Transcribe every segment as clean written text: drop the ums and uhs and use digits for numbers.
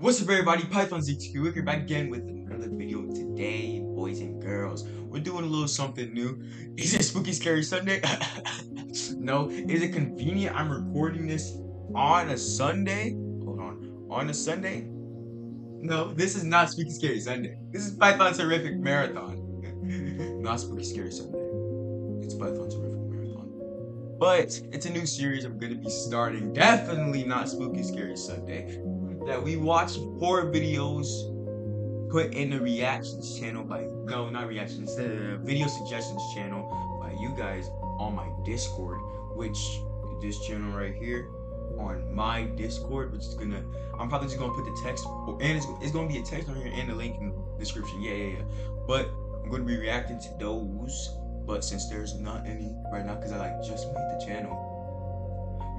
What's up everybody, Pythonz we're here back again with another video today, boys and girls. We're doing a little something new. Is it Spooky Scary Sunday? No. Is it convenient I'm recording this on a Sunday? Hold on a Sunday? No, this is not Spooky Scary Sunday. This is Python's Horrific Marathon. Not Spooky Scary Sunday. It's Python's Horrific Marathon. But it's a new series I'm gonna be starting. Definitely not Spooky Scary Sunday. That we watch horror videos put in the reactions channel by not reactions, the video suggestions channel by you guys on my Discord, which this channel right here on my Discord, which is I'm probably just gonna put the text, and it's gonna be a text on here and the link in the description. Yeah. But I'm gonna be reacting to those. But since there's not any right now, because I just made the channel,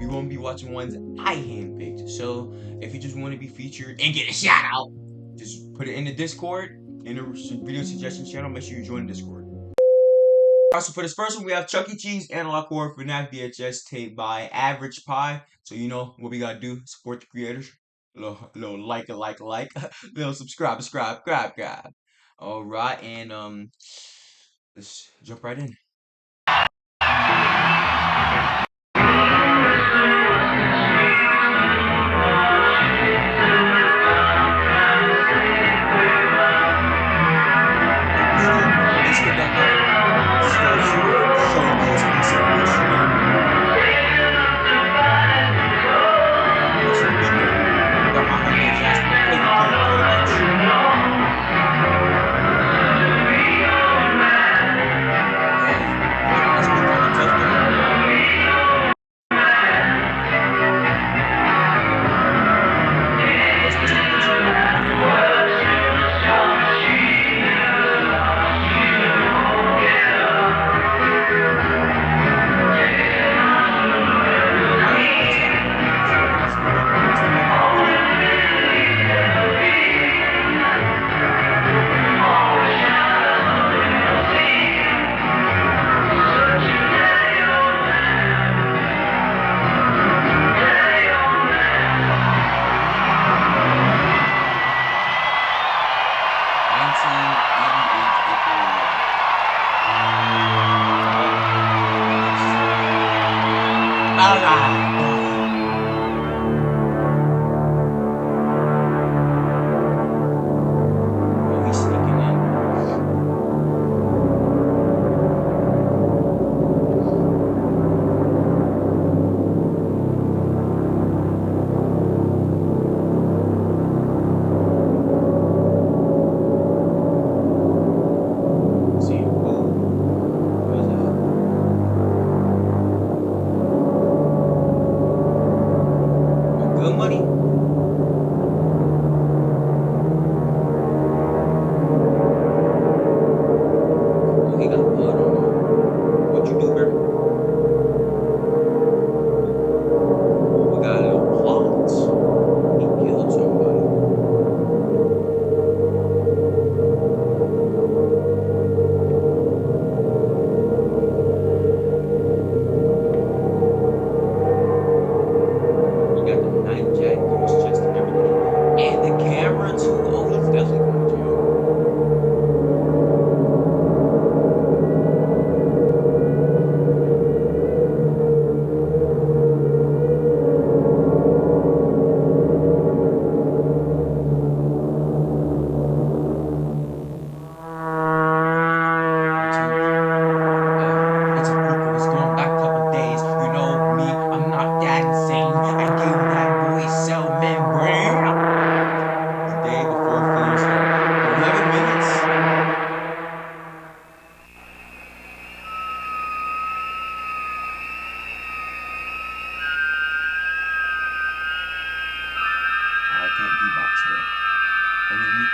we're gonna be watching ones I handpicked. So if you just want to be featured and get a shout out, just put it in the Discord, in the video suggestions channel. Make sure you join the Discord. Also, for this first one, we have Chuck E. Cheese Analog Horror FNAF VHS tape by Average Pie. So you know what we gotta do: support the creators. Little like, little subscribe. All right, and let's jump right in.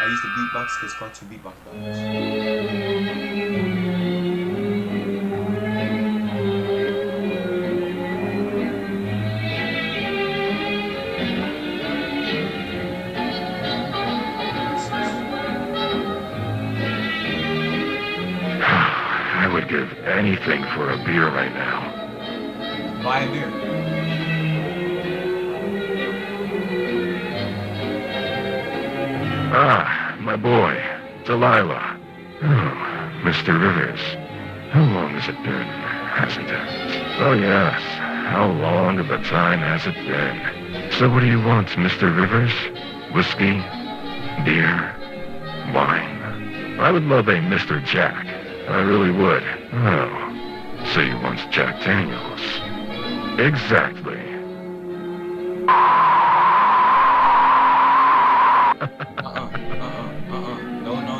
I used to beatbox because cartoon beatbox battles. I would give anything for a beer right now. Buy a beer. Ah, my boy, Delilah. Oh, Mr. Rivers. How long has it been, hasn't it? Oh, yes. How long of a time has it been? So what do you want, Mr. Rivers? Whiskey? Beer? Wine? I would love a Mr. Jack. I really would. Oh, so you want Jack Daniels? Exactly.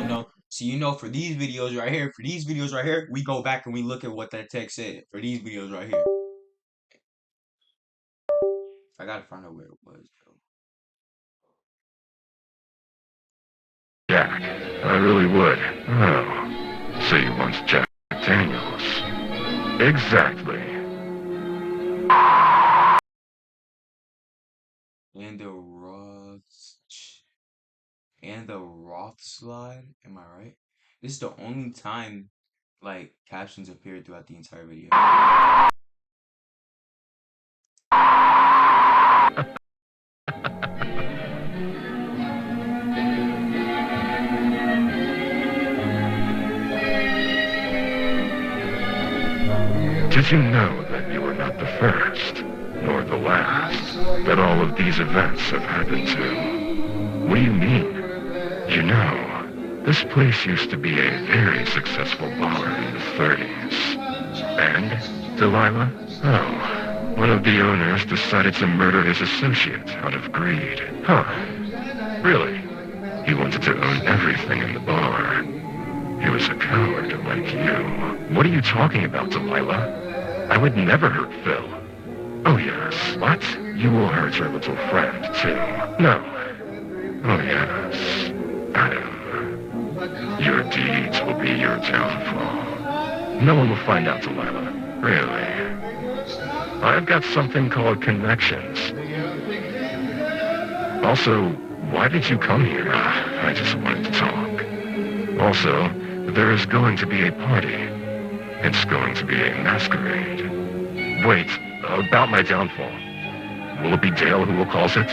No. So for these videos right here, we go back and we look at what that text said. For these videos right here. I gotta find out where it was, though. Jack, I really would. Oh, so you want Jack Daniels? Exactly. And the Roth slide, am I right? This is the only time like captions appeared throughout the entire video. Did you know that you were not the first, nor the last, that all of these events have happened to? What do you mean? You know, this place used to be a very successful bar in the 30s. And, Delilah? Oh, one of the owners decided to murder his associate out of greed. Huh. Really? He wanted to own everything in the bar. He was a coward like you. What are you talking about, Delilah? I would never hurt Phil. Oh, yes. What? You will hurt your little friend, too. No. Oh, yes. Adam. Your deeds will be your downfall. No one will find out, Delilah. Really. I've got something called connections. Also, why did you come here? I just wanted to talk. Also, there is going to be a party. It's going to be a masquerade. Wait, about my downfall. Will it be Dale who will cause it?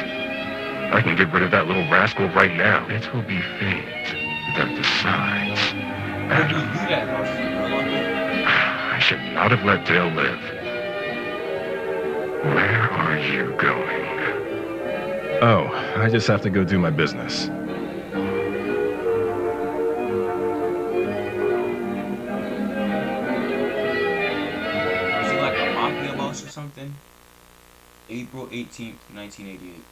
I can get rid of that little rascal right now. It will be fate that decides. I should not have let Dale live. Where are you going? Oh, I just have to go do my business. Or something. April 18th, 1988.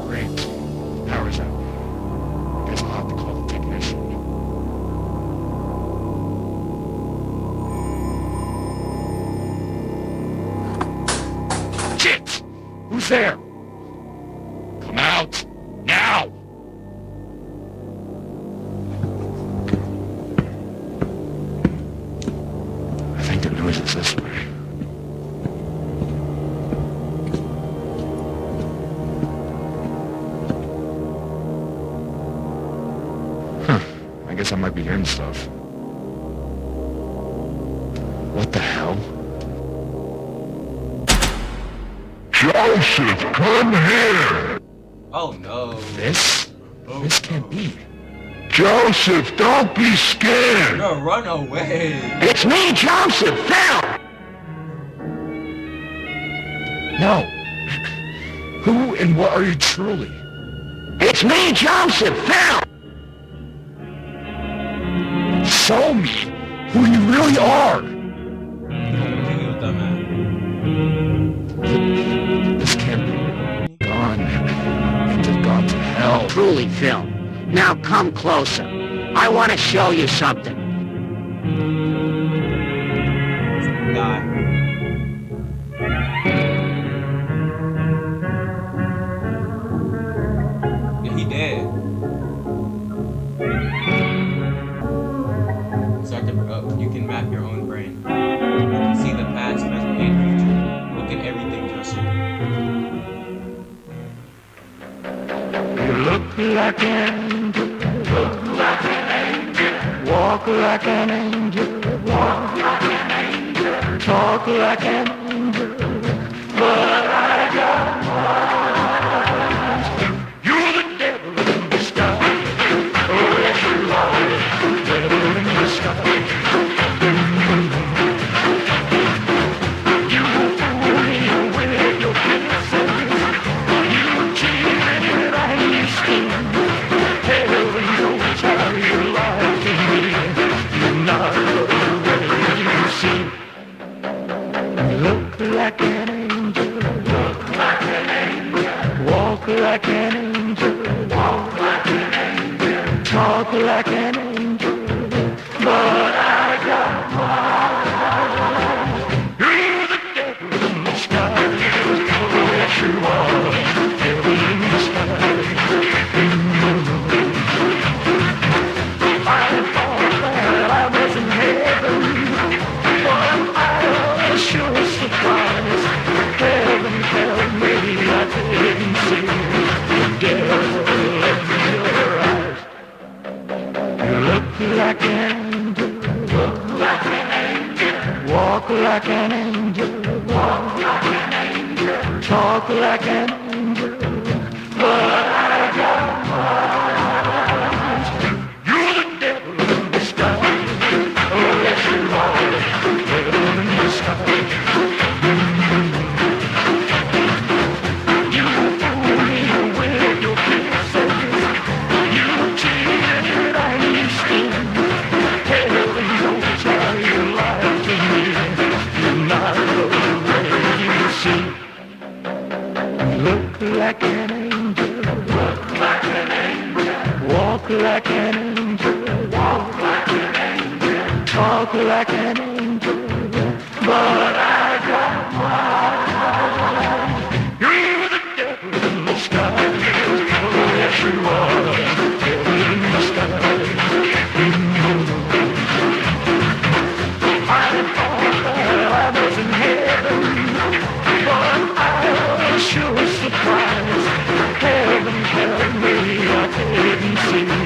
Great. Power's out. Guess I'll have to call the technician. Shit! Who's there? Come out! Now! I think the noise is this way. I guess I might be hearing stuff. What the hell? Joseph, come here! Oh no. This? This can't be. Joseph, don't be scared! No, run away! It's me, Joseph, Phil! No. Who and what are you truly? It's me, Joseph, Phil! Show me who you really are! This can't be. Gone. Just gone to hell. Truly, Phil. Now come closer. I want to show you something. God. Yeah, he dead. You can map your own brain. You can see the past, present, and future. Look at everything, Joseph. You look Look like an angel. Look like an angel. Walk like an angel. Walk like an angel. Talk like an angel. But I got wise. You're the devil in disguise. Oh, yes, you are. Devil in disguise. You fool me with your kisses. You cheated and you scheme. Heaven knows how you lie to me. You're not the way you seem. Look like an angel. Look like an angel. Walk like an angel. Walk like an angel. Talk like an angel. But I got wise. You're the devil in disguise. Oh, yes, you are. Devil in disguise. I thought that I was in heaven, but I was sure surprised. Heaven held me, I didn't see the devil in your eyes. You look like an angel. Look like an angel. Walk like an angel. Walk like an angel. Talk like an angel. But I got wise. You're the devil in disguise. Oh, yes, you are. Devil in disguise. You fool me with your kisses. You cheated and you schemed. Heaven knows how you lied to me. You're not the way you seem. Look like an angel. Look like an angel. Walk like an angel. Walk like an angel. Talk like an angel. But I got wise. You're the devil in disguise. Oh, yes, you are. Devil in disguise. I thought that I was in heaven, but I was sure surprised. Heaven held me, I didn't see the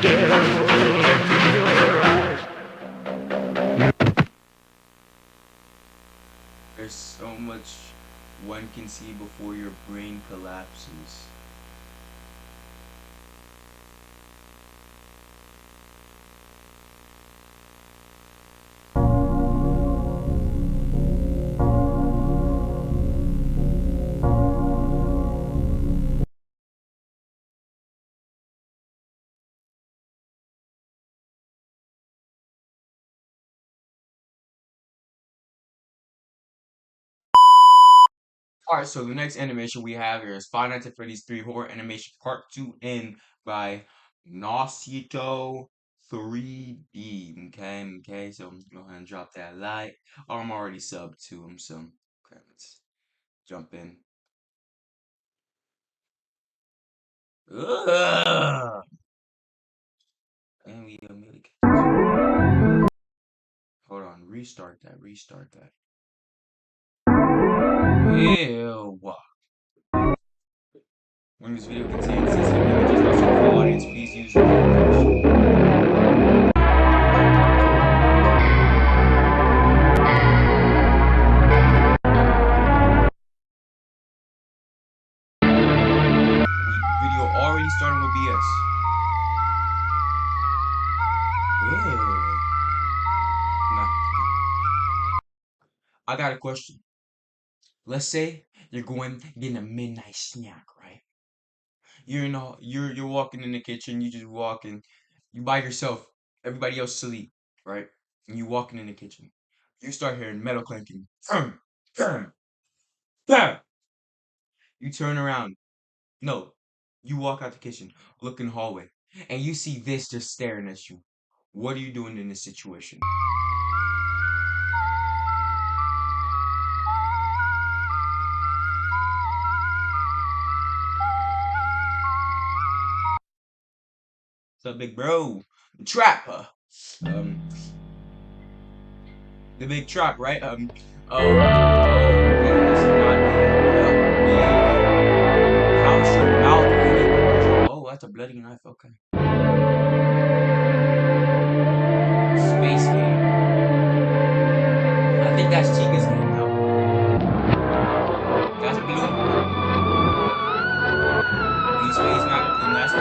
devil in your eyes. There's so much one can see before your brain collapses. Alright, so the next animation we have here is Five Nights at Freddy's 3 Horror Animation Part 2 in by Nosito 3D. Okay, so go ahead and drop that like. Oh, I'm already subbed to him, so okay, let's jump in. Ugh! And we immediately hold on, restart that. Ew. When this video contains sensitive images or sexual audience, please use your imagination. Video already starting with BS. Ugh. Nah. I got a question. Let's say you're going getting a midnight snack, right? You're walking in the kitchen, you just walking, you by yourself, everybody else asleep, right? And you walking in the kitchen. You start hearing metal clanking. Bam, bam. You turn around. No, you walk out the kitchen, look in the hallway, and you see this just staring at you. What are you doing in this situation? What's up, big bro? The trap, um, the big trap, right? That's not how's your mouth really? Oh, that's a bloody knife. Okay. Space game. I think that's Chica's game though. That's blue. Blue space map. And that's the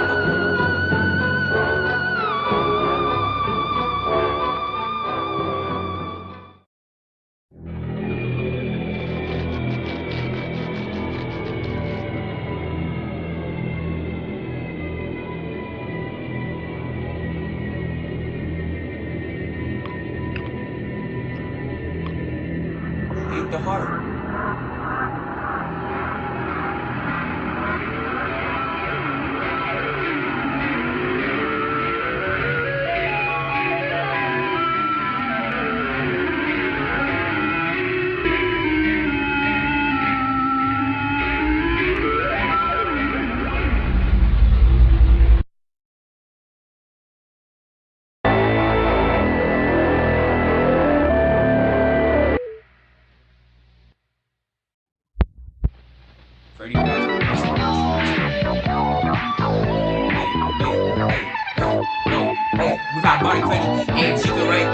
hate the heart. Freddy Fazbear. Hey, we got Bonnie Freddy and Chica, right?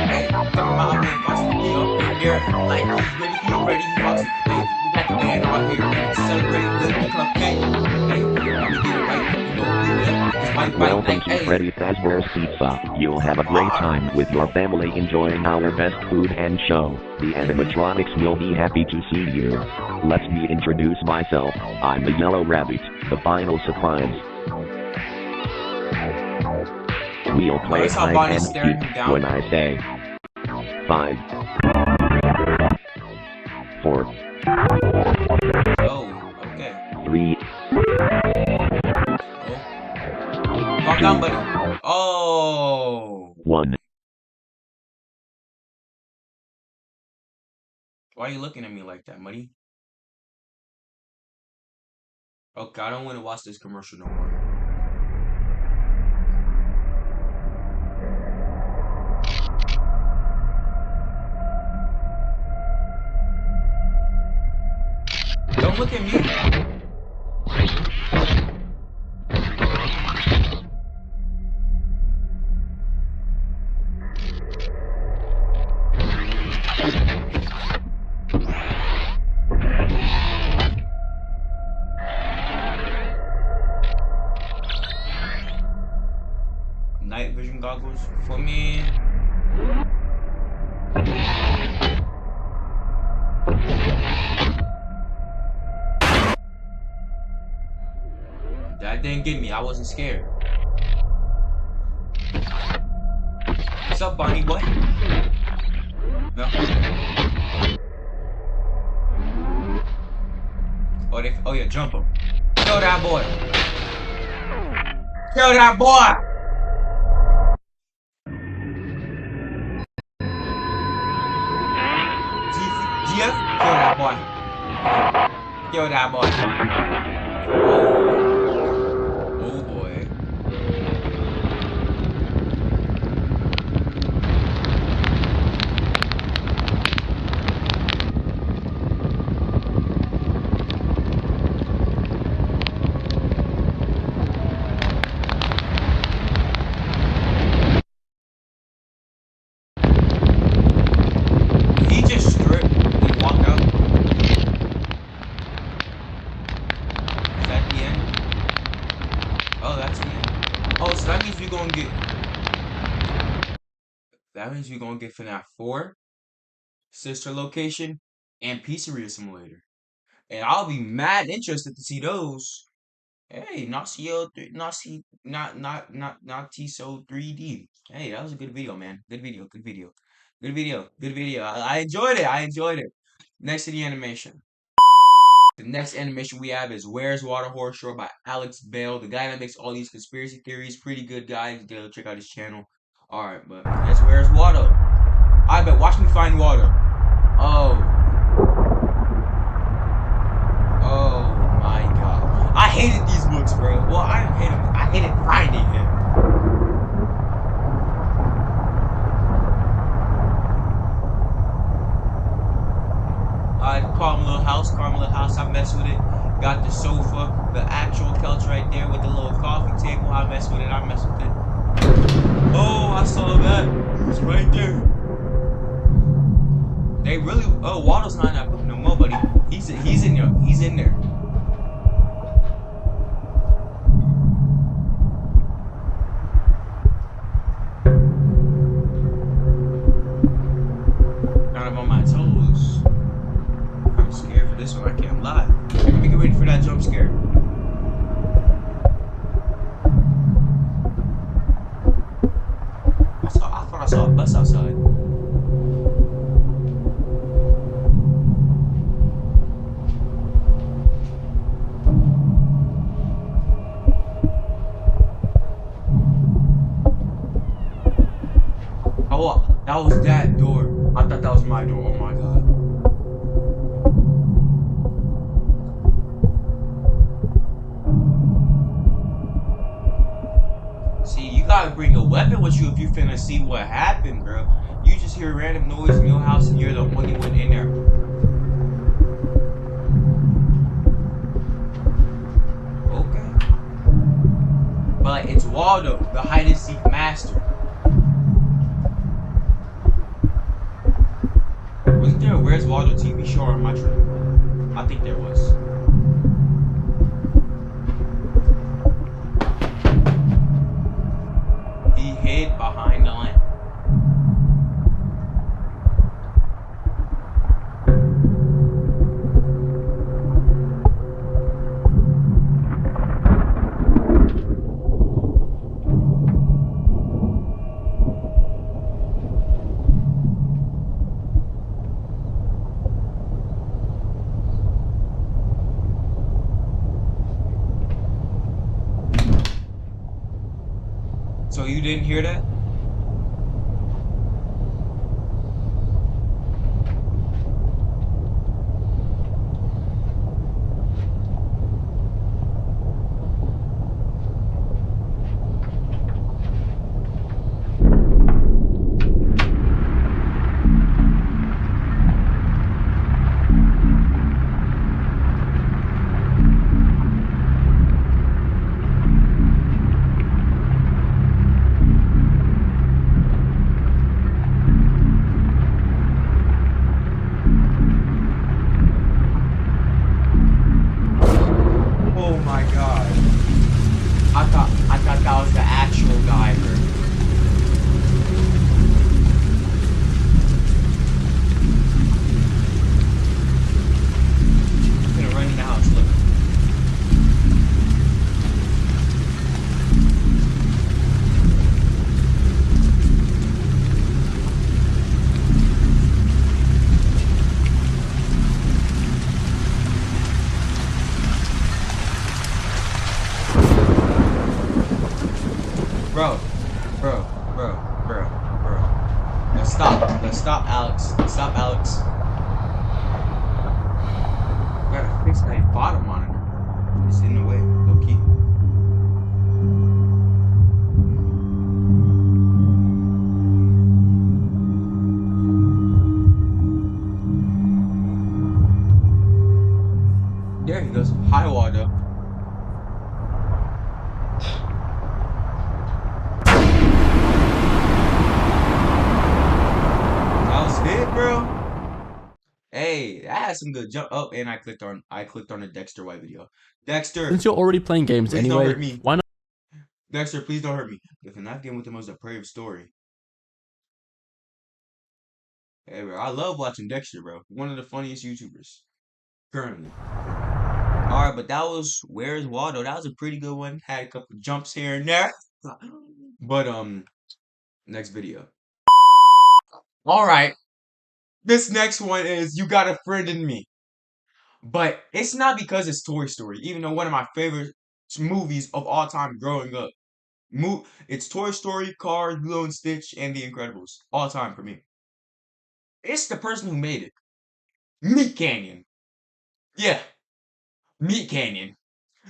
Hey, talking about how many boxes we up here, like he's ready, he's ready, he's boxing. Hey, we got the band out here ready to celebrate with the cupcake. Hey, let me get it right, you know, we will. Spike, Welcome to Freddy Fazbear's Pizza. You'll have a great time with your family enjoying our best food and show. The animatronics will be happy to see you. Let me introduce myself. I'm the Yellow Rabbit, the final surprise. We'll play hide and seek when I say 5, 4, Oh, okay. 3, Calm down, buddy. Oh. 1. Why are you looking at me like that, Muddy? Okay, I don't want to watch this commercial no more. Don't look at me. Night vision goggles for me. That didn't get me. I wasn't scared. What's up, Bonnie? What? No. Oh yeah, jump him. Kill that boy. Kill that boy. GF, kill that boy. Kill that boy. Oh boy. He just stripped and walked out. Is that the end? Oh, that's the end. Oh, so that means we're gonna get. That means we're gonna get FNAF 4, Sister Location, and Pizzeria Simulator. And I'll be mad interested to see those. Hey, not CO3, not TSO 3D. Hey, that was a good video, man. Good video, good video. Good video, good video. I enjoyed it. I enjoyed it. Next to the animation. The next animation we have is Where's Water Horror Show by Alex Bale, the guy that makes all these conspiracy theories. Pretty good guy. Go check out his channel. Alright, but that's Where's Water. I bet. Watch me find water. Oh. Oh my god. I hated these books, bro. Well, I didn't hate them. I hated finding him. Carmel House. I messed with it. Got the sofa, the actual couch right there there with the little coffee table. I mess with it. I mess with it. Oh, I saw that. It's right there. They really. Oh, Waldo's not in that book no more, buddy. He's in there. He's in there. Kind of on my toes. I'm scared for this one. I can't lie. Let me get ready for that jump scare. I thought I saw a bus outside. Oh, that was that door. I thought that was my door. Oh my god. See, you gotta bring a weapon with you if you finna see what happened, bro. You just hear random noise in your house and you're the only one in there. Okay. But it's Waldo, the hide and seek master. Wasn't there a Where's Waldo TV show on my trip? I think there was. He hid behind the lamp. So you didn't hear that? Oh my god. I thought that was the actual guy, bro. I'm gonna run in the house, look. Bro. Let's stop, Alex. Stop, Alex. Gotta fix that bottom monitor. It's in the way, low key. There he goes. Hi, Waldo. Bro, hey, that had some good jump up, and I clicked on the Dexter White video. Dexter, Since you're already playing games please don't hurt anyway, me. why not? Dexter, please don't hurt me. The FNAF game with the most depraved story. Hey, bro, I love watching Dexter, bro. One of the funniest YouTubers currently. All right, but that was Where's Waldo. That was a pretty good one. Had a couple jumps here and there, but next video. All right. This next one is You Got a Friend in Me. But it's not because it's Toy Story, even though one of my favorite movies of all time growing up. It's Toy Story, Cars, Lilo and Stitch, and The Incredibles. All time for me. It's the person who made it. Meat Canyon. Yeah, Meat Canyon.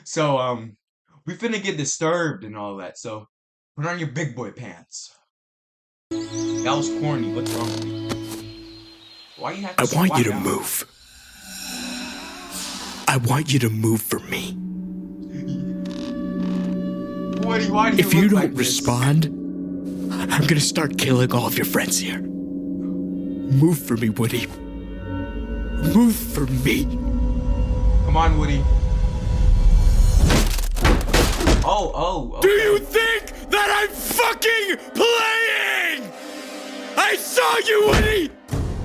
So, we finna get disturbed and all that, so put on your big boy pants. That was corny. What's wrong with me? Why you have to I want you to down? move. I want you to move for me. Woody, why do you If you look don't like this? respond, I'm gonna start killing all of your friends here. Move for me, Woody. Move for me. Come on, Woody. Oh, okay. Do you think that I'm fucking playing? I saw you, Woody!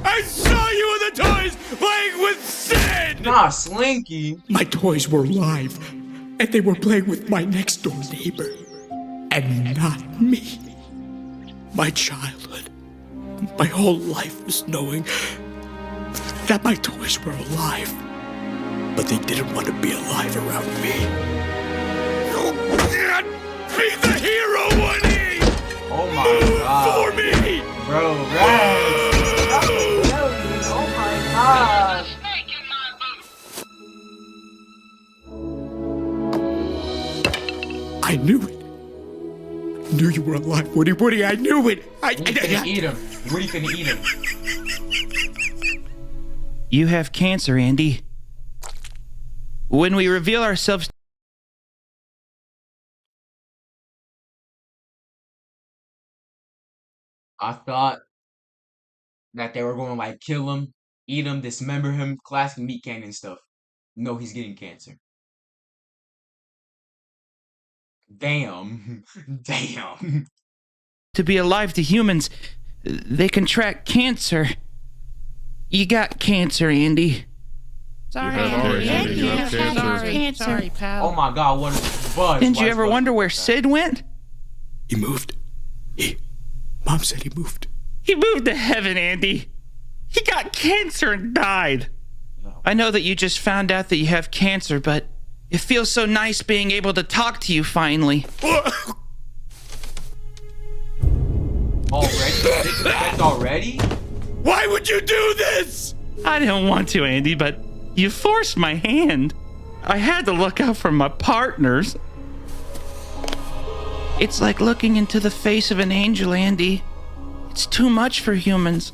I saw you in the toys playing with Sid! Nah, Slinky. My toys were alive, and they were playing with my next door neighbor, and not me. My childhood, my whole life was knowing that my toys were alive, but they didn't want to be alive around me. Be the hero, Woody! Oh my Move god. for me! Bro, right. Oh my god. I knew it. I knew you were alive, Woody. Woody, I knew it. Woody finna eat him. Woody finna eat him. You have cancer, Andy. When we reveal ourselves, I thought that they were going to like kill him, eat him, dismember him, classic meat cannon stuff. No, he's getting cancer. Damn. Damn. to be alive to humans, they contract cancer. You got cancer, Andy. Sorry, Andy. You have cancer. Sorry, pal. Oh my god, what is Buzz? Didn't Why you is ever Buzz wonder like where that? Sid went? He moved. Mom said he moved. He moved to heaven, Andy. He got cancer and died. I know that you just found out that you have cancer, but it feels so nice being able to talk to you finally. Already? That's already? Why would you do this? I didn't want to, Andy, but you forced my hand. I had to look out for my partners. It's like looking into the face of an angel, Andy. It's too much for humans.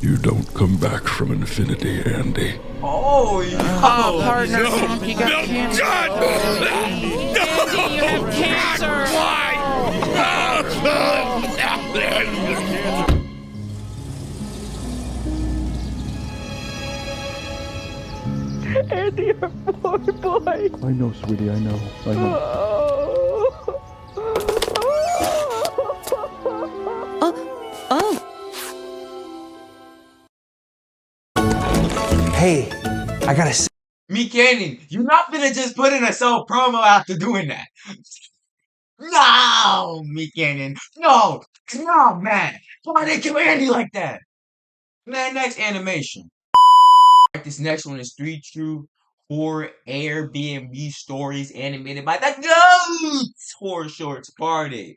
You don't come back from infinity, Andy. Oh, yeah. Oh, partner, No, you got no, cancer. God! Andy, you have cancer. Andy, our poor boy. I know, sweetie, I know. I know. Hey, I gotta say. Me Cannon, you're not gonna just put in a self promo after doing that. No, me Cannon. No, man. Why they kill Andy like that? Man, next animation. This next one is 3 true horror Airbnb stories animated by the GOAT Horror Shorts Party.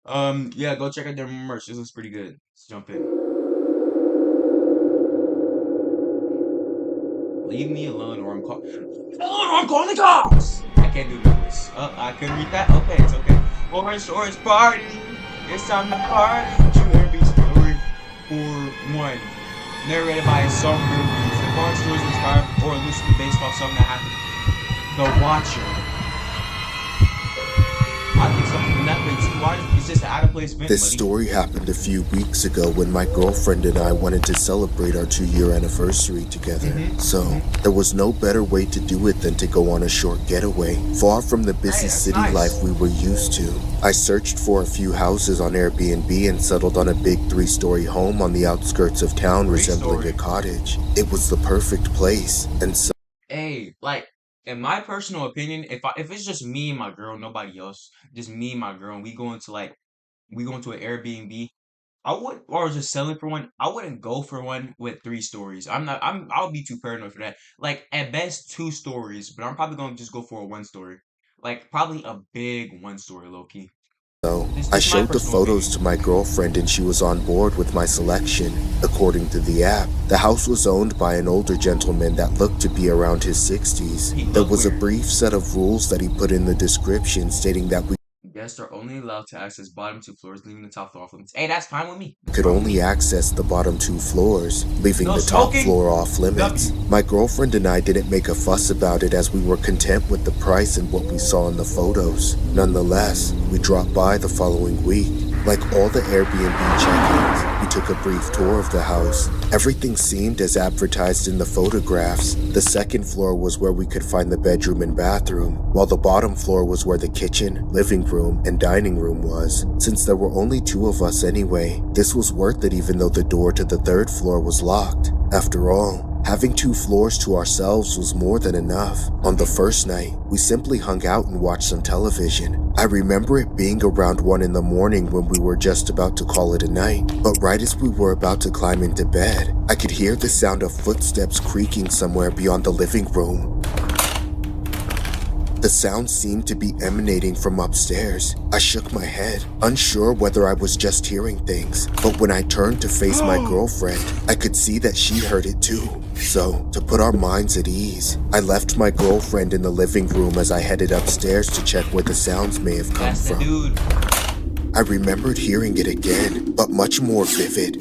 Yeah, go check out their merch. This looks pretty good. Let's jump in. Leave me alone or I'm calling the cops! I can't do this. I couldn't read that? Okay, it's okay. Horror Shorts Party! It's time to party! True Airbnb story for 1. Narrated by a song reviews. The following story is inspired or loosely based off something that happened. The Watcher. I think something from Netflix. Why? It's just an out of place event. This buddy. story happened a few weeks ago when my girlfriend and I wanted to celebrate our 2-year anniversary together. So, there was no better way to do it than to go on a short getaway, far from the busy that's city nice. life we were used to. I searched for a few houses on Airbnb and settled on a big 3-story home on the outskirts of town resembling a 3-story. cottage. It was the perfect place, and so Hey, like, in my personal opinion, if it's just me and my girl, nobody else, just me and my girl, and we go into an Airbnb, or just selling for one, I wouldn't go for one with 3 stories. I'll be too paranoid for that. Like, at best 2 stories, but I'm probably gonna just go for a 1 story. Like, probably a big 1 story, low key. This I is my showed the personal photos opinion. to my girlfriend and she was on board with my selection. According to the app, the house was owned by an older gentleman that looked to be around his 60s. He There looked was a weird. brief set of rules that he put in the description stating that we Guests are only allowed to access bottom 2 floors, leaving the top floor off limits. Hey, that's fine with me. Could only access the bottom 2 floors, leaving No the top smoking. floor off limits. My girlfriend and I didn't make a fuss about it as we were content with the price and what we saw in the photos. Nonetheless, we dropped by the following week. Like all the Airbnb check-ins, we took a brief tour of the house. Everything seemed as advertised in the photographs. The second floor was where we could find the bedroom and bathroom, while the bottom floor was where the kitchen, living room, and dining room was. Since there were only 2 of us anyway, this was worth it even though the door to the 3rd floor was locked. After all, having 2 floors to ourselves was more than enough. On the first night, we simply hung out and watched some television. I remember it being around 1 in the morning when we were just about to call it a night, but right as we were about to climb into bed, I could hear the sound of footsteps creaking somewhere beyond the living room. The sound seemed to be emanating from upstairs. I shook my head, unsure whether I was just hearing things, but when I turned to face my girlfriend, I could see that she heard it too. So, to put our minds at ease, I left my girlfriend in the living room as I headed upstairs to check where the sounds may have come That's the from. dude. I remembered hearing it again, but much more vivid.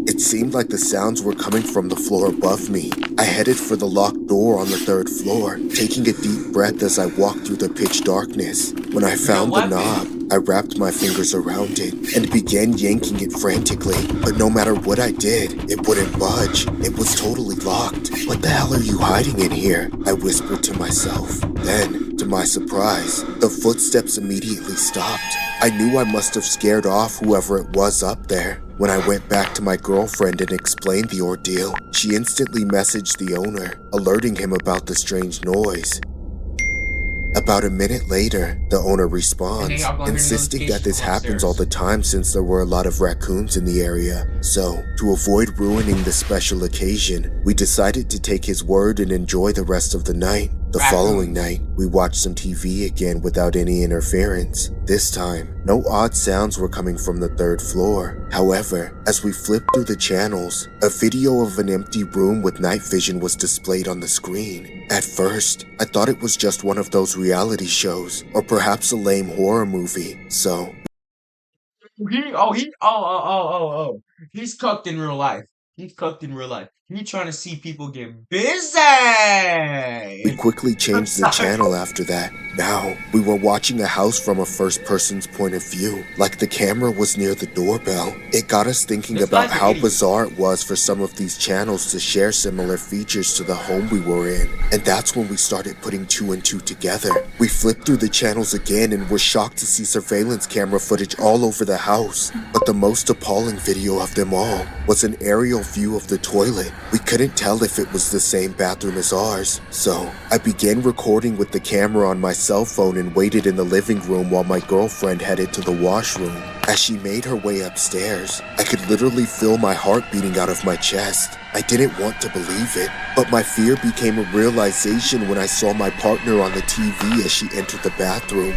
It seemed like the sounds were coming from the floor above me. I headed for the locked door on the 3rd floor, taking a deep breath as I walked through the pitch darkness. When I found the knob, I wrapped my fingers around it and began yanking it frantically. But no matter what I did, it wouldn't budge. It was totally locked. "What the hell are you hiding in here?" I whispered to myself. Then, to my surprise, the footsteps immediately stopped. I knew I must have scared off whoever it was up there. When I went back to my girlfriend and explained the ordeal, she instantly messaged the owner, alerting him about the strange noise. About a minute later, the owner responds, insisting that this happens all the time since there were a lot of raccoons in the area. So, to avoid ruining the special occasion, we decided to take his word and enjoy the rest of the night. The following night, we watched some TV again without any interference. This time, no odd sounds were coming from the 3rd floor. However, as we flipped through the channels, a video of an empty room with night vision was displayed on the screen. At first, I thought it was just one of those reality shows, or perhaps a lame horror movie, so He's cooked in real life. He's cooked in real life. He's trying to see people get busy. we quickly changed the channel after that. Now, we were watching a house from a first person's point of view, like the camera was near the doorbell. It got us thinking about how bizarre it was for some of these channels to share similar features to the home we were in, and that's when we started putting 2 and 2 together. We flipped through the channels again and were shocked to see surveillance camera footage all over the house, but the most appalling video of them all was an aerial view of the toilet. We couldn't tell if it was the same bathroom as ours, so I began recording with the camera on my cell phone and waited in the living room while my girlfriend headed to the washroom. As she made her way upstairs, I could literally feel my heart beating out of my chest. I didn't want to believe it, but my fear became a realization when I saw my partner on the TV as she entered the bathroom.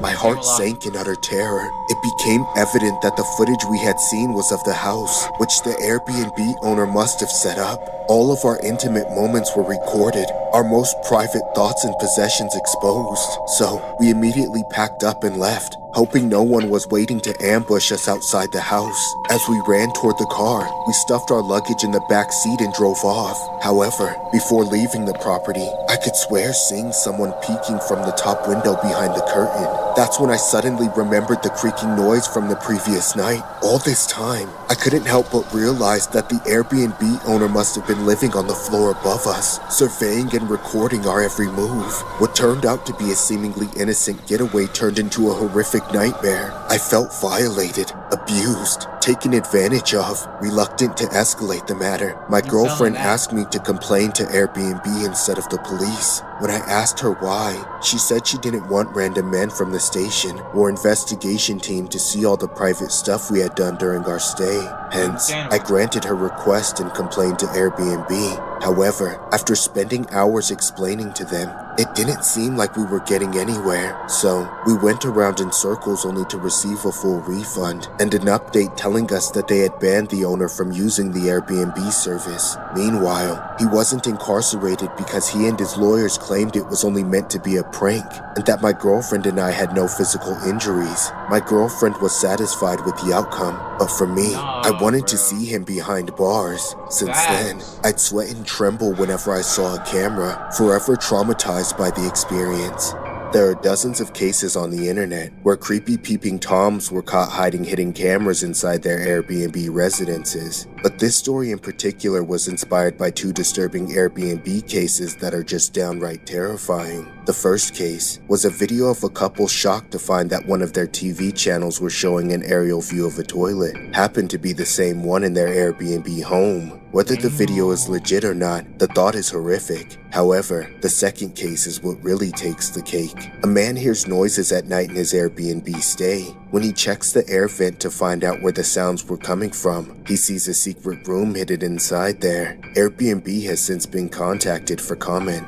My heart sank in utter terror. It became evident that the footage we had seen was of the house, which the Airbnb owner must have set up. All of our intimate moments were recorded, our most private thoughts and possessions exposed. So, we immediately packed up and left, hoping no one was waiting to ambush us outside the house. As we ran toward the car, we stuffed our luggage in the back seat and drove off. However, before leaving the property, I could swear seeing someone peeking from the top window behind the curtain. That's when I suddenly remembered the creaking noise from the previous night. All this time, I couldn't help but realize that the Airbnb owner must have been living on the floor above us, surveying and recording our every move. What turned out to be a seemingly innocent getaway turned into a horrific nightmare. I felt violated, abused, taken advantage of. Reluctant to escalate the matter, my girlfriend asked me to complain to Airbnb instead of the police. When I asked her why, she said she didn't want random men from the station or investigation team to see all the private stuff we had done during our stay. Hence, I granted her request and complained to Airbnb. However, after spending hours explaining to them, It didn't seem like we were getting anywhere, so we went around in circles only to receive a full refund and an update telling us that they had banned the owner from using the Airbnb service. Meanwhile, he wasn't incarcerated because he and his lawyers claimed it was only meant to be a prank and that my girlfriend and I had no physical injuries. My girlfriend was satisfied with the outcome, but for me, I wanted to see him behind bars. Since then, I'd sweat and tremble whenever I saw a camera, forever traumatized by the experience. There are dozens of cases on the internet where creepy peeping toms were caught hiding hidden cameras inside their Airbnb residences, but this story in particular was inspired by two disturbing Airbnb cases that are just downright terrifying. The first case was a video of a couple shocked to find that one of their TV channels were showing an aerial view of a toilet happened to be the same one in their Airbnb home. Whether the video is legit or not, the thought is horrific. However, the second case is what really takes the cake. A man hears noises at night in his Airbnb stay. When he checks the air vent to find out where the sounds were coming from, he sees a secret room hidden inside there. Airbnb has since been contacted for comment.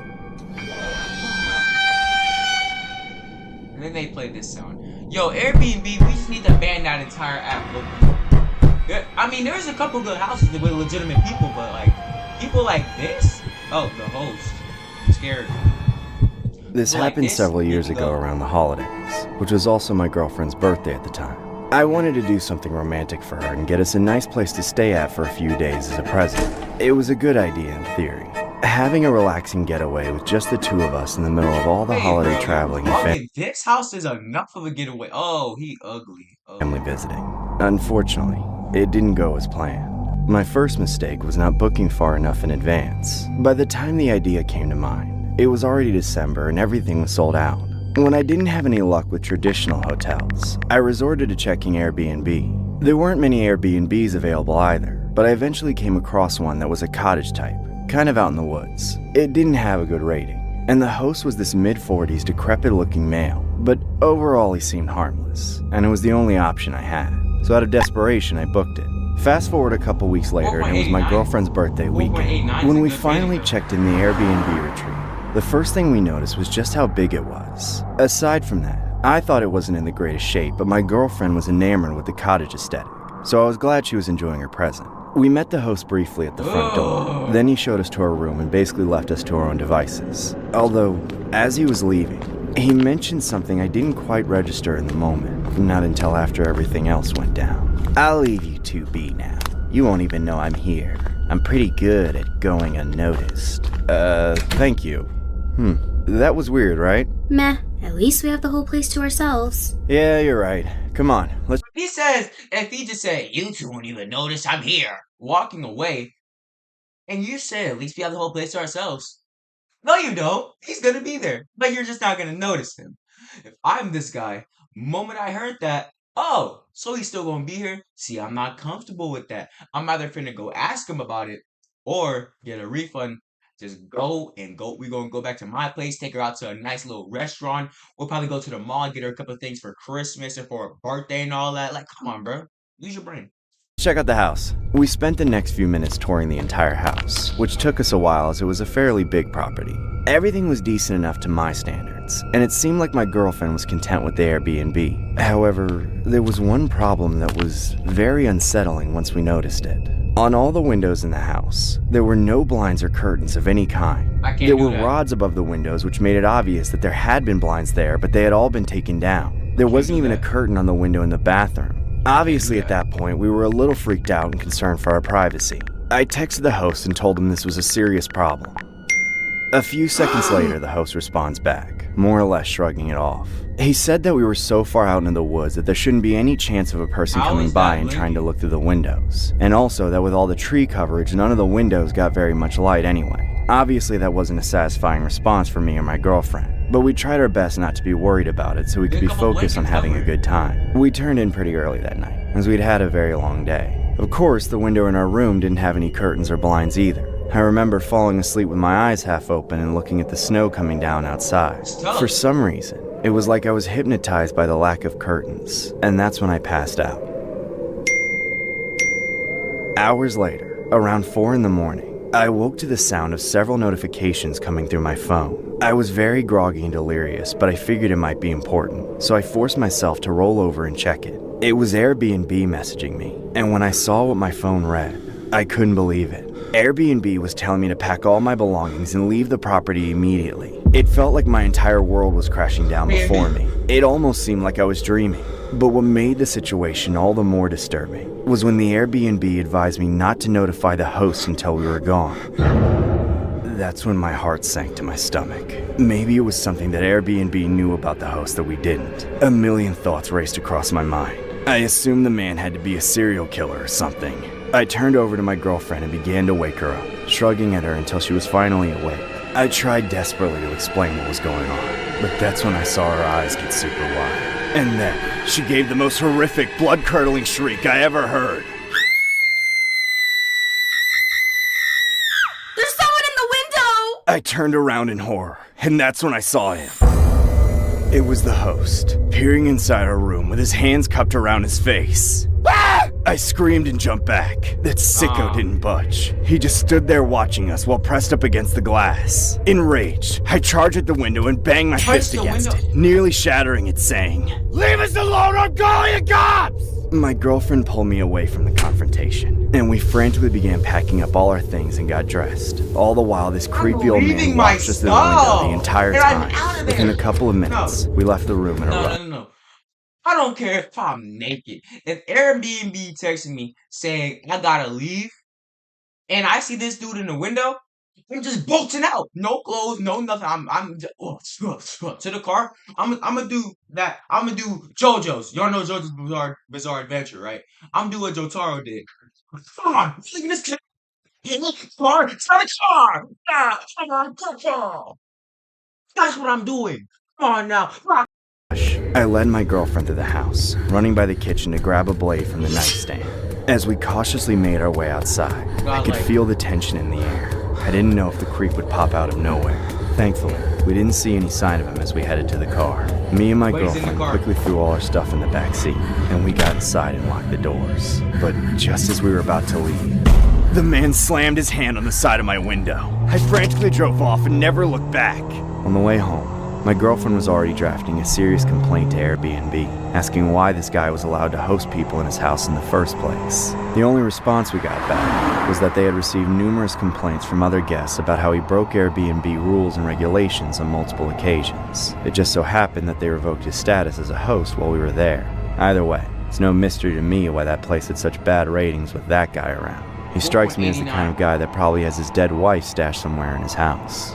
And then they played this sound. Yo, Airbnb, we just need to ban that entire app. Look. I mean, there's a couple good houses with legitimate people, but like, people like this? Oh, the host. I'm scared. This happened several years ago around the holidays, which was also my girlfriend's birthday at the time. I wanted to do something romantic for her and get us a nice place to stay at for a few days as a present. It was a good idea in theory. Having a relaxing getaway with just the two of us in the middle of all the holiday traveling and this house is enough of a getaway. Oh, he ugly. Family visiting. Unfortunately, it didn't go as planned. My first mistake was not booking far enough in advance. By the time the idea came to mind, it was already December and everything was sold out. When I didn't have any luck with traditional hotels, I resorted to checking Airbnb. There weren't many Airbnbs available either, but I eventually came across one that was a cottage type, kind of out in the woods. It didn't have a good rating, and the host was this mid-40s decrepit-looking male, but overall he seemed harmless, and it was the only option I had. So out of desperation, I booked it. Fast forward a couple weeks later, and it was my girlfriend's birthday weekend. When we finally checked in the Airbnb retreat, the first thing we noticed was just how big it was. Aside from that, I thought it wasn't in the greatest shape, but my girlfriend was enamored with the cottage aesthetic, so I was glad she was enjoying her present. We met the host briefly at the front door. Then he showed us to our room and basically left us to our own devices. Although, as he was leaving, he mentioned something I didn't quite register in the moment, not until after everything else went down. I'll leave you two be now. You won't even know I'm here. I'm pretty good at going unnoticed. Thank you. That was weird, right? Meh, at least we have the whole place to ourselves. Yeah, you're right. Come on, let's... He says, if he just said, you two won't even notice I'm here, walking away, and you said, at least we have the whole place to ourselves. No, you don't. He's gonna be there, but you're just not gonna notice him. If I'm this guy, moment I heard that, oh, so he's still gonna be here? See, I'm not comfortable with that. I'm either finna go ask him about it, or get a refund. Just go. We're gonna go back to my place, take her out to a nice little restaurant. We'll probably go to the mall and get her a couple of things for Christmas and for her birthday and all that. Like, come on, bro. Use your brain. Check out the house. We spent the next few minutes touring the entire house, which took us a while as it was a fairly big property. Everything was decent enough to my standards, and it seemed like my girlfriend was content with the Airbnb. However, there was one problem that was very unsettling once we noticed it. On all the windows in the house, there were no blinds or curtains of any kind. There were rods above the windows which made it obvious that there had been blinds there, but they had all been taken down. There wasn't even a curtain on the window in the bathroom. Obviously at that point, we were a little freaked out and concerned for our privacy. I texted the host and told him this was a serious problem. A few seconds later, the host responds back, more or less shrugging it off. He said that we were so far out in the woods that there shouldn't be any chance of a person coming by and trying to look through the windows. And also that with all the tree coverage, none of the windows got very much light anyway. Obviously that wasn't a satisfying response for me or my girlfriend, but we tried our best not to be worried about it so we could be focused on having a good time. We turned in pretty early that night, as we'd had a very long day. Of course, the window in our room didn't have any curtains or blinds either. I remember falling asleep with my eyes half open and looking at the snow coming down outside. For some reason, it was like I was hypnotized by the lack of curtains, and that's when I passed out. Hours later, around 4 in the morning, I woke to the sound of several notifications coming through my phone. I was very groggy and delirious, but I figured it might be important, so I forced myself to roll over and check it. It was Airbnb messaging me, and when I saw what my phone read, I couldn't believe it. Airbnb was telling me to pack all my belongings and leave the property immediately. It felt like my entire world was crashing down before me. It almost seemed like I was dreaming. But what made the situation all the more disturbing was when the Airbnb advised me not to notify the host until we were gone. That's when my heart sank to my stomach. Maybe it was something that Airbnb knew about the host that we didn't. A million thoughts raced across my mind. I assumed the man had to be a serial killer or something. I turned over to my girlfriend and began to wake her up, shrugging at her until she was finally awake. I tried desperately to explain what was going on, but that's when I saw her eyes get super wide. And then, she gave the most horrific, blood-curdling shriek I ever heard. There's someone in the window! I turned around in horror, and that's when I saw him. It was the host, peering inside our room with his hands cupped around his face. Ah! I screamed and jumped back. That sicko didn't budge. He just stood there watching us while pressed up against the glass. Enraged, I charged at the window and banged my fist against it, nearly shattering it, saying, "Leave us alone, I'm calling the cops!" My girlfriend pulled me away from the confrontation, and we frantically began packing up all our things and got dressed. All the while, this creepy old man watched us through the window the entire time. Within a couple of minutes, we left the room in a rush. No. I don't care if I'm naked. If Airbnb texts me saying I gotta leave, and I see this dude in the window, I'm just bolting out. No clothes, no nothing. I'm to the car. I'm gonna do that. I'm gonna do JoJo's. Y'all know JoJo's Bizarre Adventure, right? I'm doing what Jotaro did. Come on, look at this kid. Car, start a car. Come on. That's what I'm doing. Come on now. I led my girlfriend through the house, running by the kitchen to grab a blade from the nightstand. As we cautiously made our way outside, I could feel the tension in the air. I didn't know if the creep would pop out of nowhere. Thankfully, we didn't see any sign of him as we headed to the car. Me and my girlfriend quickly threw all our stuff in the back seat, and we got inside and locked the doors. But just as we were about to leave, the man slammed his hand on the side of my window. I frantically drove off and never looked back. On the way home, my girlfriend was already drafting a serious complaint to Airbnb, asking why this guy was allowed to host people in his house in the first place. The only response we got back was that they had received numerous complaints from other guests about how he broke Airbnb rules and regulations on multiple occasions. It just so happened that they revoked his status as a host while we were there. Either way, it's no mystery to me why that place had such bad ratings with that guy around. He strikes me as the kind of guy that probably has his dead wife stashed somewhere in his house.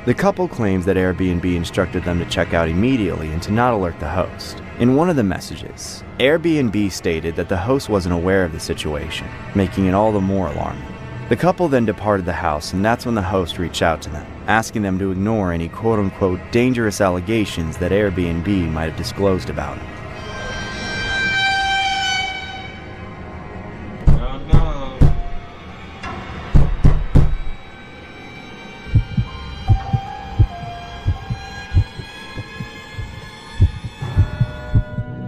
The couple claims that Airbnb instructed them to check out immediately and to not alert the host. In one of the messages, Airbnb stated that the host wasn't aware of the situation, making it all the more alarming. The couple then departed the house, and that's when the host reached out to them, asking them to ignore any quote-unquote dangerous allegations that Airbnb might have disclosed about him.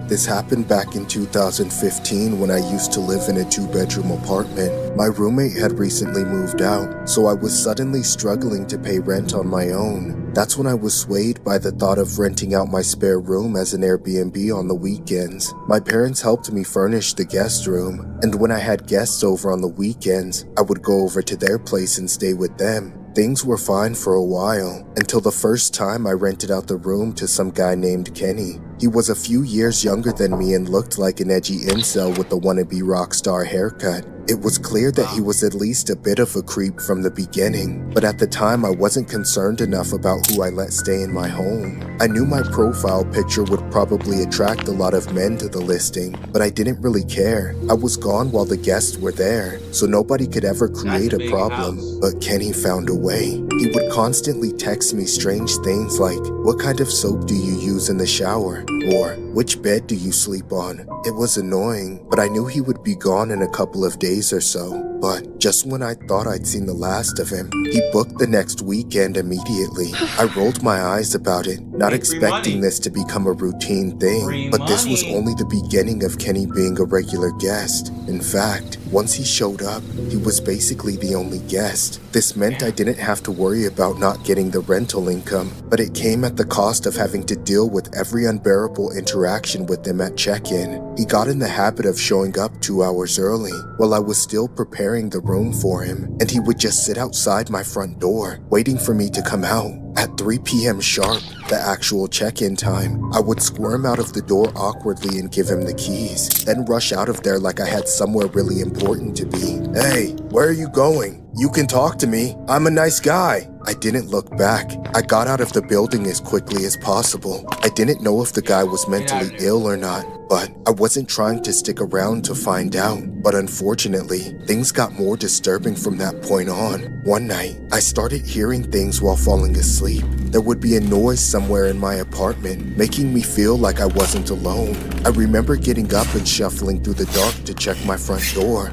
This happened back in 2015 when I used to live in a 2-bedroom apartment. My roommate had recently moved out, so I was suddenly struggling to pay rent on my own. That's when I was swayed by the thought of renting out my spare room as an Airbnb on the weekends. My parents helped me furnish the guest room, and when I had guests over on the weekends, I would go over to their place and stay with them. Things were fine for a while, until the first time I rented out the room to some guy named Kenny. He was a few years younger than me and looked like an edgy incel with the wannabe rock star haircut. It was clear that he was at least a bit of a creep from the beginning, but at the time I wasn't concerned enough about who I let stay in my home. I knew my profile picture would probably attract a lot of men to the listing, but I didn't really care. I was gone while the guests were there, so nobody could ever create a problem. But Kenny found a way. He would constantly text me strange things like, "What kind of soap do you use in the shower?" or "Which bed do you sleep on?" It was annoying, but I knew he would be gone in a couple of days or so. But just when I thought I'd seen the last of him, he booked the next weekend immediately. I rolled my eyes about it, not expecting this to become a routine thing, but this was only the beginning of Kenny being a regular guest. In fact, once he showed up, he was basically the only guest. This meant I didn't have to worry about not getting the rental income, but it came at the cost of having to deal with every unbearable interaction with him at check-in. He got in the habit of showing up 2 hours early while I was still preparing the room for him, and he would just sit outside my front door, waiting for me to come out. At 3 p.m. sharp, the actual check-in time, I would squirm out of the door awkwardly and give him the keys, then rush out of there like I had somewhere really important to be. "Hey, where are you going? You can talk to me. I'm a nice guy." I didn't look back. I got out of the building as quickly as possible. I didn't know if the guy was mentally ill or not, but I wasn't trying to stick around to find out. But unfortunately, things got more disturbing from that point on. One night, I started hearing things while falling asleep. There would be a noise somewhere in my apartment, making me feel like I wasn't alone. I remember getting up and shuffling through the dark to check my front door.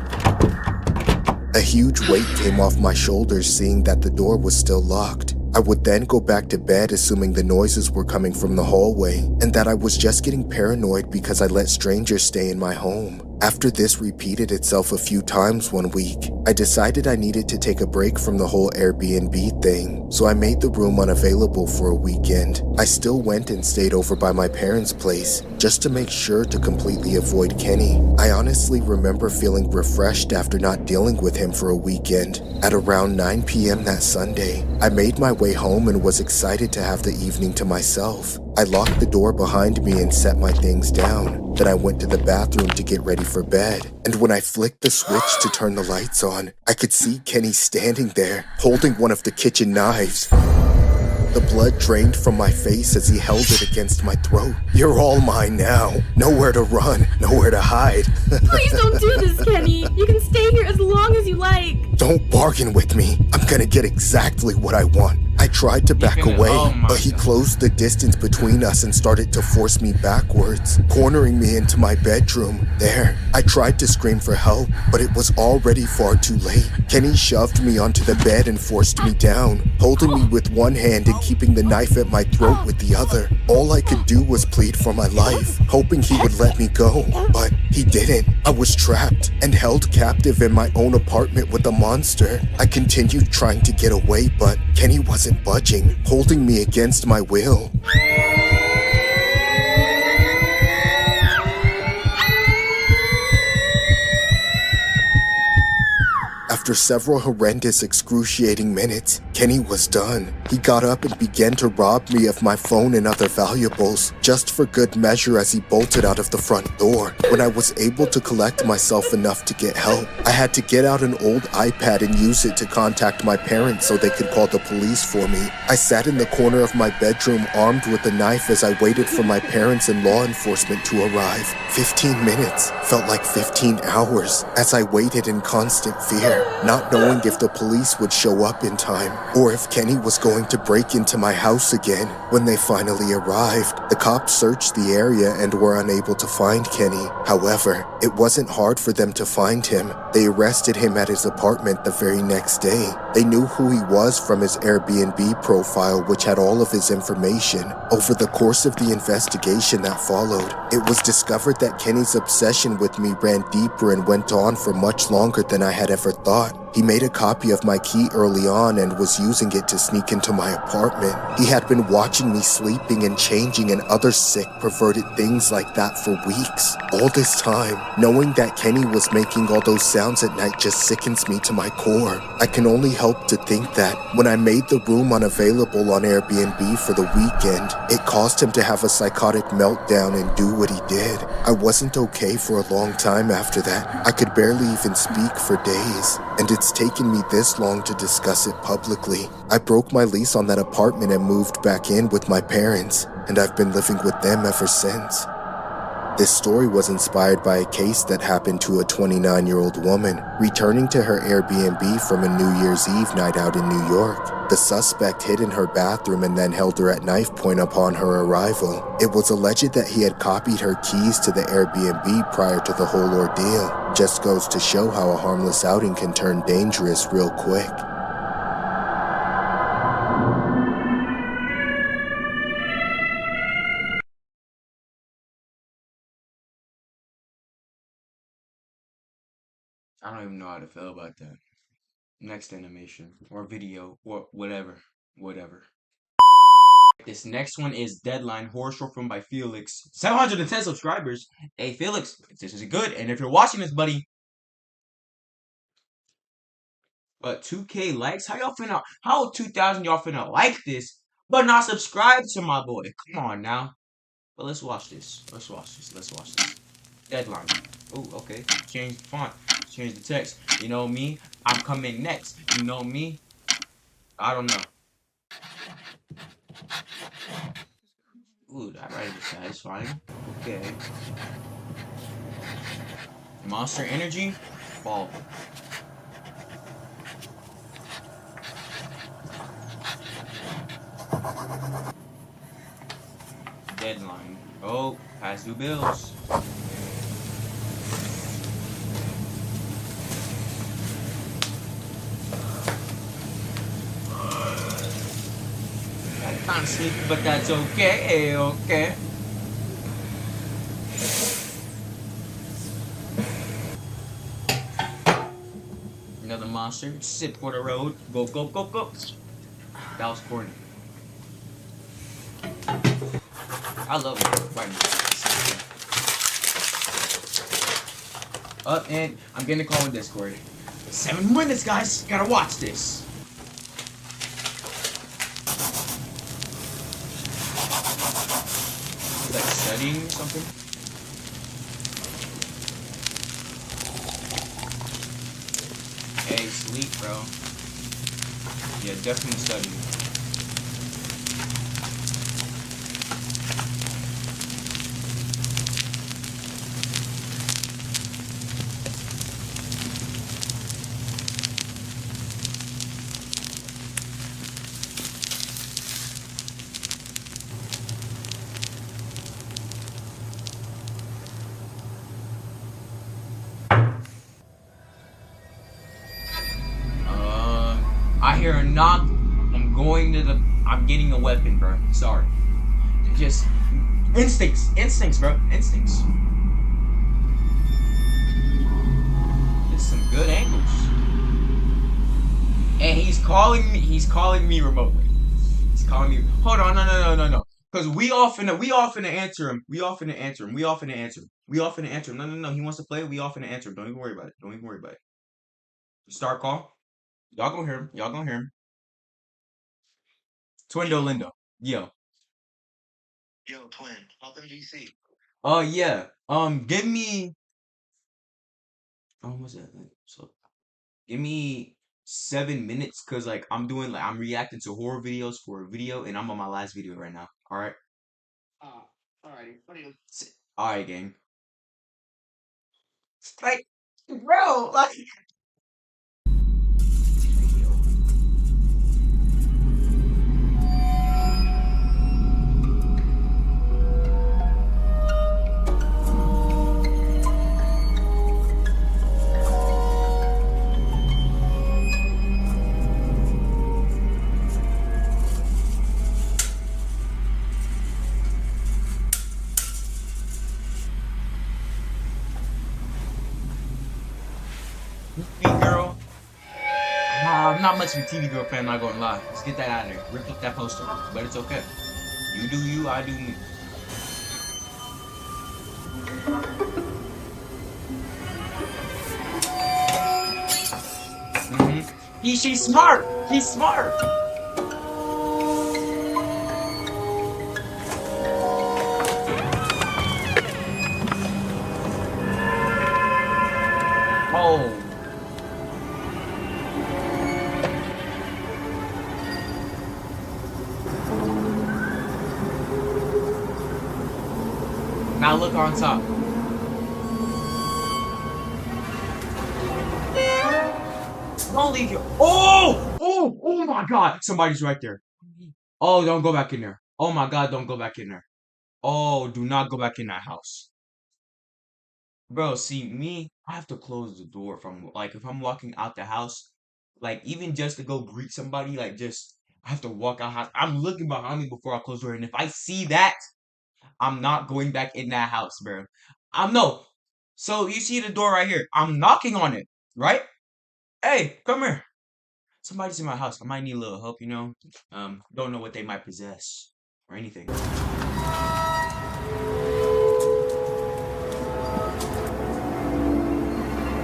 A huge weight came off my shoulders seeing that the door was still locked. I would then go back to bed assuming the noises were coming from the hallway and that I was just getting paranoid because I let strangers stay in my home. After this repeated itself a few times one week, I decided I needed to take a break from the whole Airbnb thing, so I made the room unavailable for a weekend. I still went and stayed over by my parents' place, just to make sure to completely avoid Kenny. I honestly remember feeling refreshed after not dealing with him for a weekend. At around 9 p.m. that Sunday, I made my way home and was excited to have the evening to myself. I locked the door behind me and set my things down. Then I went to the bathroom to get ready for bed. And when I flicked the switch to turn the lights on, I could see Kenny standing there, holding one of the kitchen knives. The blood drained from my face as he held it against my throat. "You're all mine now. Nowhere to run, nowhere to hide." Please don't do this, Kenny. You can stay here as long as you like. "Don't bargain with me. I'm gonna get exactly what I want." I tried to back away, but he closed the distance between us and started to force me backwards, cornering me into my bedroom. There, I tried to scream for help, but it was already far too late. Kenny shoved me onto the bed and forced me down, holding me with one hand and keeping the knife at my throat with the other. All I could do was plead for my life, hoping he would let me go, but he didn't. I was trapped and held captive in my own apartment with a monster. I continued trying to get away, but Kenny wasn't budging, holding me against my will. After several horrendous, excruciating minutes, Kenny was done. He got up and began to rob me of my phone and other valuables, just for good measure as he bolted out of the front door. When I was able to collect myself enough to get help, I had to get out an old iPad and use it to contact my parents so they could call the police for me. I sat in the corner of my bedroom armed with a knife as I waited for my parents and law enforcement to arrive. 15 minutes felt like 15 hours as I waited in constant fear, not knowing if the police would show up in time or if Kenny was going to break into my house again. When they finally arrived, the cops searched the area and were unable to find Kenny. However, it wasn't hard for them to find him. They arrested him at his apartment the very next day. They knew who he was from his Airbnb profile, which had all of his information. Over the course of the investigation that followed, it was discovered that Kenny's obsession with me ran deeper and went on for much longer than I had ever thought. He made a copy of my key early on and was using it to sneak into my apartment. He had been watching me sleeping and changing and other sick, perverted things like that for weeks. All this time, knowing that Kenny was making all those sounds at night just sickens me to my core. I can only help to think that when I made the room unavailable on Airbnb for the weekend, it caused him to have a psychotic meltdown and do what he did. I wasn't okay for a long time after that. I could barely even speak for days, and it's taken me this long to discuss it publicly. I broke my lease on that apartment and moved back in with my parents, and I've been living with them ever since. This story was inspired by a case that happened to a 29-year-old woman returning to her Airbnb from a New Year's Eve night out in New York. The suspect hid in her bathroom and then held her at knife point upon her arrival. It was alleged that he had copied her keys to the Airbnb prior to the whole ordeal. Just goes to show how a harmless outing can turn dangerous real quick. I don't even know how to feel about that. Next animation or video or whatever. This next one is Deadline, horror short film by Felix. 710 subscribers. Hey Felix, this is good. And if you're watching this, buddy, but 2K likes. How y'all finna? How 2,000 y'all finna like this, but not subscribe to my boy? Come on now. But let's watch this. Let's watch this. Deadline. Oh, okay. Change the font. Change the text. You know me? I'm coming next. You know me? I don't know. Ooh, that writing is satisfying. Okay. Monster Energy? Ball. Deadline. Oh, past due bills. I'm sleepy, but that's okay. Okay. Another monster. Sit for the road. Go, go, go, go. That was corny. I love it. Right. Up and I'm getting a call in Discord. 7 minutes, guys. Gotta watch this. Like studying or something. Hey, sleep, bro. Yeah, definitely studying. I hear a knock. I'm getting a weapon, bro. Sorry. Just instincts, bro. Instincts. There's some good angles. And he's calling me remotely. He's calling me. Hold on, no. Cause we all finna answer him. We all finna answer him. No. He wants to play. We all finna answer him. Don't even worry about it. Start call. Y'all gonna hear him. Twindo Lindo. Yo. Yo, twin. Welcome GC. Yeah. Give me. What's that? So, give me 7 minutes, cause like I'm reacting to horror videos for a video, and I'm on my last video right now. All right. Alrighty. All right, gang. Like, bro, like. TV girl. Nah, I'm not much of a TV girl fan, I'm not gonna lie. Let's get that out of there. Rip up that poster. But it's okay. You do you, I do me. She's smart! He's smart! Oh. Now look on top. Don't leave your. Oh! Oh my God. Somebody's right there. Oh, don't go back in there. Oh my God, don't go back in there. Oh, do not go back in that house. Bro, see, me, I have to close the door from, like, if I'm walking out the house, like, even just to go greet somebody, like, just, I have to walk out. I'm looking behind me before I close the door, and if I see that, I'm not going back in that house, bro. No. So, you see the door right here. I'm knocking on it, right? Hey, come here. Somebody's in my house. I might need a little help, you know? Don't know what they might possess or anything.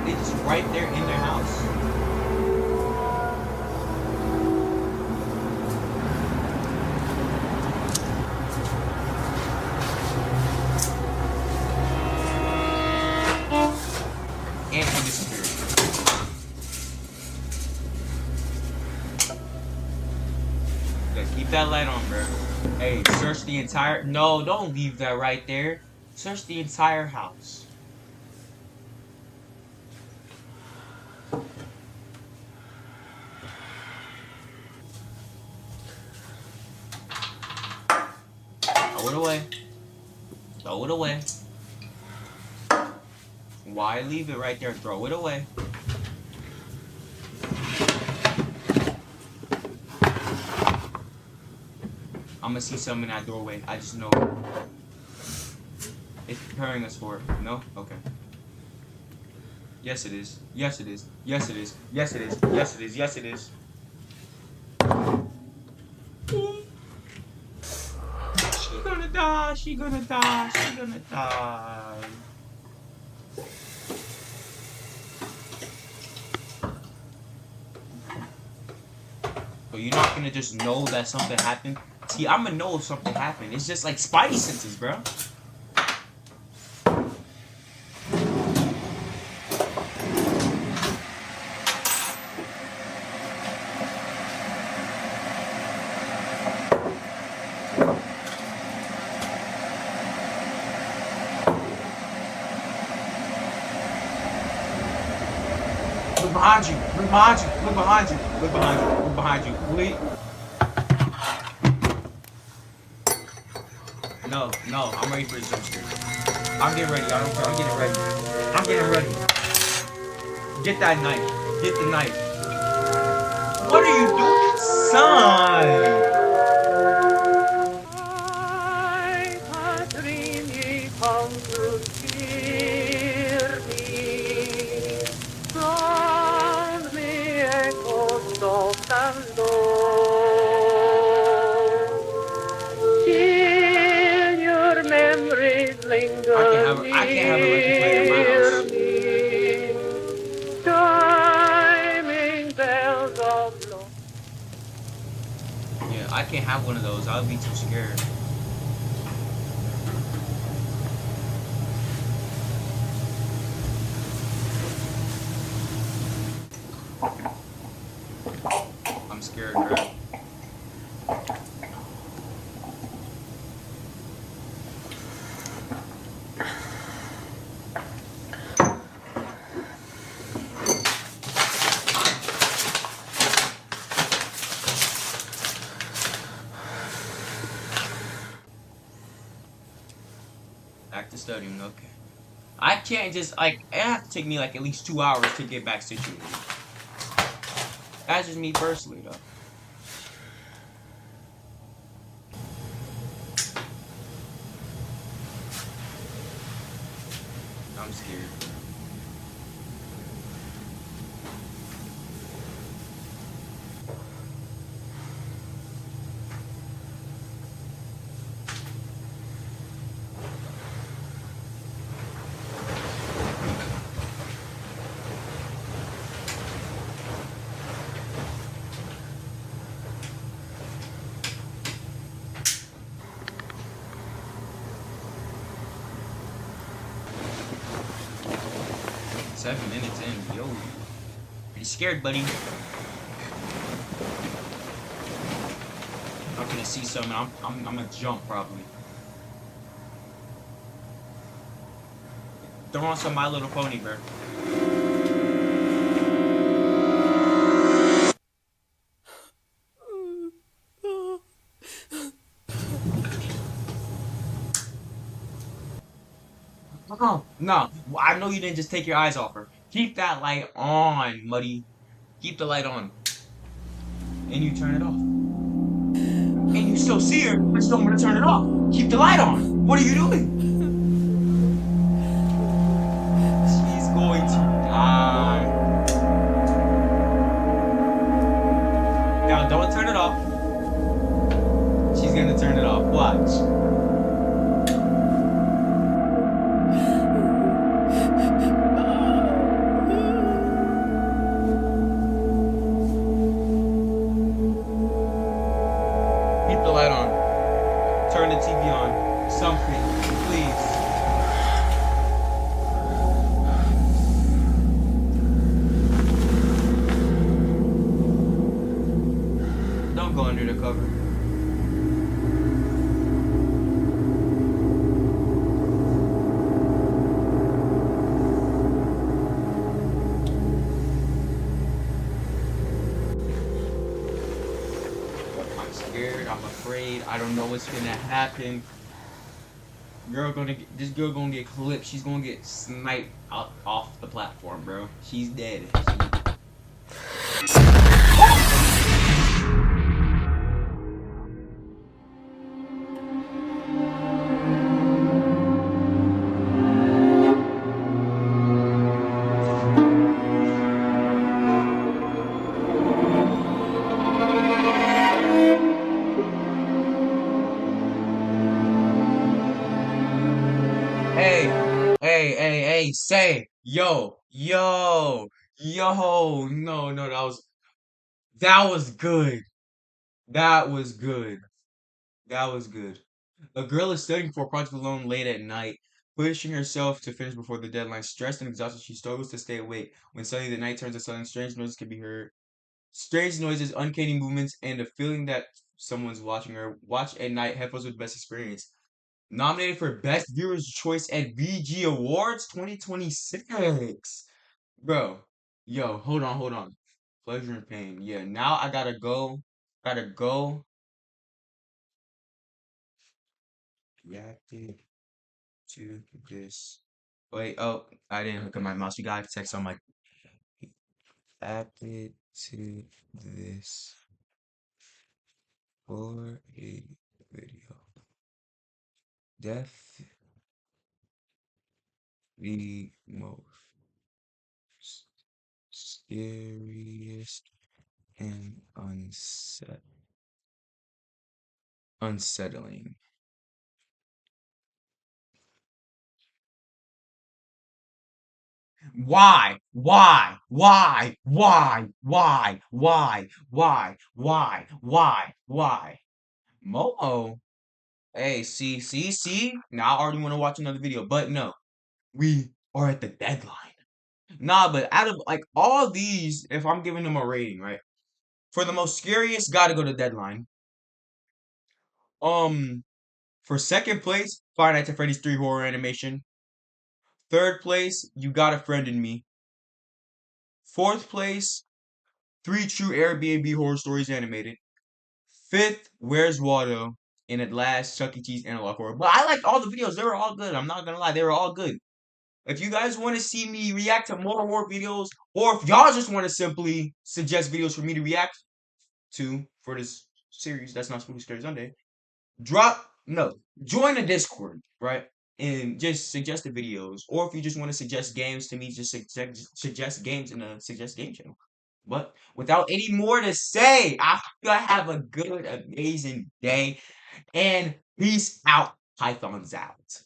It's right there in their house. And he disappeared. Yeah, keep that light on, bro. Hey, search the entire... No, don't leave that right there. Search the entire house. Throw it away. Throw it away. Why leave it right there? Throw it away. I'm gonna see something in that doorway. I just know it's preparing us for it. No? Okay. Yes, it is. Yes, it is. Yes, it is. Yes, it is. Yes, it is. Yes, it is. She gonna die. She gonna die. She gonna die. So you're not gonna just know that something happened? See, I'm gonna know if something happened. It's just like Spidey senses, bro. Look behind you. Look behind you. Look behind you. Look behind you. Look behind you. Please. No, no, I'm ready for the jump scare. I'm getting ready. I don't care. I'm getting ready. I'm getting ready. Get that knife. Get the knife. What are you doing, son? I can't have a record player in my house. Yeah, I can't have one of those. I'll be too scared. I'm scared, bro. Back to studying, okay. I can't just, like, it have to take me, like, at least 2 hours to get back situated. That's just me personally, though. I'm scared. Seven minutes in, yo. Pretty scared, buddy. I'm gonna see something. I'm gonna jump probably. Throw on some My Little Pony, bro. No, I know you didn't just take your eyes off her. Keep that light on, Muddy. Keep the light on. And you turn it off. And you still see her, but you don't want to turn it off. Keep the light on. What are you doing? She's going to die. Now, don't turn it off. She's gonna turn it off. Watch. Keep the light on. Turn the TV on. Something, please. Don't go under the cover. I'm scared. I'm afraid. I don't know what's gonna happen. This girl gonna get clipped. She's gonna get sniped out off the platform, bro. She's dead. Hey, say, yo, no, that was good. That was good. That was good. A girl is studying for a project alone late at night, pushing herself to finish before the deadline. Stressed and exhausted, she struggles to stay awake. When suddenly the night turns to sudden, strange noises can be heard. Strange noises, uncanny movements, and the feeling that someone's watching her. Watch at night, headphones with best experience. Nominated for Best Viewer's Choice at VG Awards 2026. Bro, yo, hold on. Pleasure and pain. Yeah, now I gotta go. Gotta go. Reacted to this. Wait, oh, I didn't hook up my mouse. You gotta text on my reacted to this for a video. Death the most scariest and unsettling. Why? Why? Why? Why? Why? Why? Why? Why? Why? Why? Momo. Hey, see? Now I already want to watch another video, but no, we are at the deadline. Nah, but out of like all these, if I'm giving them a rating, right? For the most scariest, gotta go to deadline. For second place, Five Nights at Freddy's 3 horror animation. Third place, You Got a Friend in Me. Fourth place, 3 True Airbnb Horror Stories animated. Fifth, Where's Waldo? And at last, Chuck E. Cheese Analog Horror. But I liked all the videos. They were all good. I'm not gonna lie. They were all good. If you guys want to see me react to more horror videos, or if y'all just want to simply suggest videos for me to react to for this series, that's not Spooky Scary Sunday, join the Discord, right? And just suggest the videos. Or if you just want to suggest games to me, just suggest games in the suggest game channel. But without any more to say, I hope you guys have a good, amazing day. And peace out. Pythonz out.